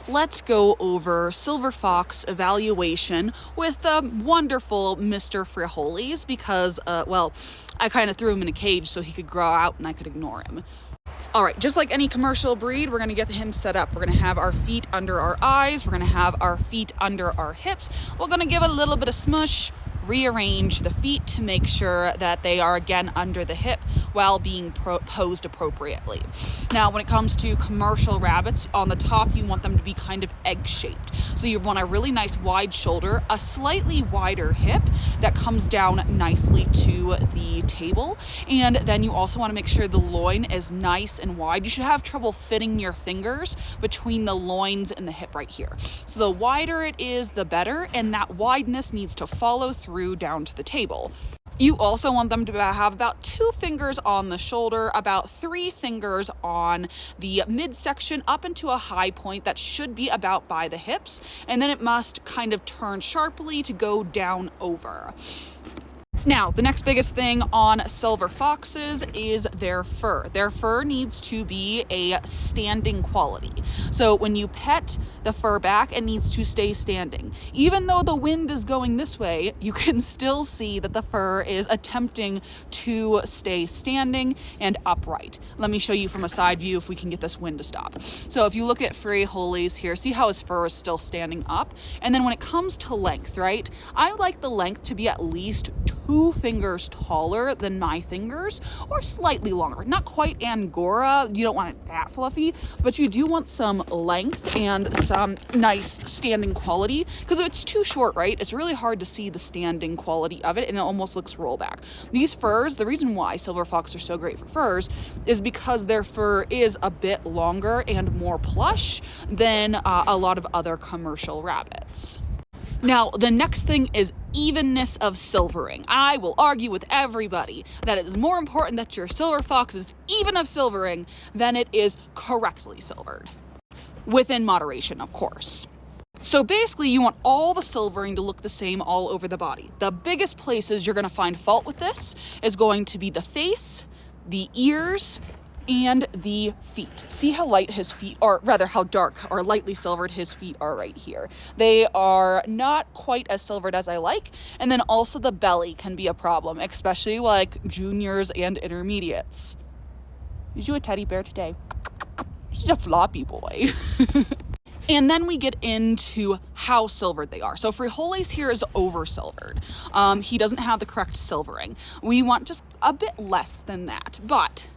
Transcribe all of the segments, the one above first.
let's go over Silver Fox evaluation with the wonderful Mr. Frijoles because, I kind of threw him in a cage so he could grow out and I could ignore him. All right, just like any commercial breed, we're gonna get him set up. We're gonna have our feet under our eyes. We're gonna have our feet under our hips. We're gonna give a little bit of smush, rearrange the feet to make sure that they are again under the hip while being posed appropriately. Now, when it comes to commercial rabbits, on the top you want them to be kind of egg-shaped. So you want a really nice wide shoulder, a slightly wider hip that comes down nicely to the table, and then you also want to make sure the loin is nice and wide. You should have trouble fitting your fingers between the loins and the hip right here. So the wider it is, the better, and that wideness needs to follow through down to the table. You also want them to have about 2 fingers on the shoulder, about 3 fingers on the midsection up into a high point that should be about by the hips, and then it must kind of turn sharply to go down over. Now, the next biggest thing on silver foxes is their fur. Their fur needs to be a standing quality. So when you pet the fur back, it needs to stay standing. Even though the wind is going this way, you can still see that the fur is attempting to stay standing and upright. Let me show you from a side view if we can get this wind to stop. So if you look at Frijoles here, see how his fur is still standing up? And then when it comes to length, right? I like the length to be at least 2 fingers taller than my fingers, or slightly longer. Not quite Angora, you don't want it that fluffy, but you do want some length and some nice standing quality, because if it's too short, right, it's really hard to see the standing quality of it, and it almost looks rollback. These furs, the reason why silver fox are so great for furs is because their fur is a bit longer and more plush than a lot of other commercial rabbits. Now, the next thing is evenness of silvering. I will argue with everybody that it is more important that your silver fox is even of silvering than it is correctly silvered. Within moderation, of course. So basically, you want all the silvering to look the same all over the body. The biggest places you're going to find fault with this is going to be the face, the ears, and the feet. See how light his feet are, rather how dark or lightly silvered his feet are right here. They are not quite as silvered as I like. And then also the belly can be a problem, especially like juniors and intermediates. Is you a teddy bear today? She's a floppy boy. And then we get into how silvered they are. So Frijoles here is over silvered. He doesn't have the correct silvering. We want just a bit less than that, but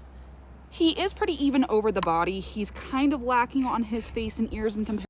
he is pretty even over the body. He's kind of lacking on his face and ears in comparison.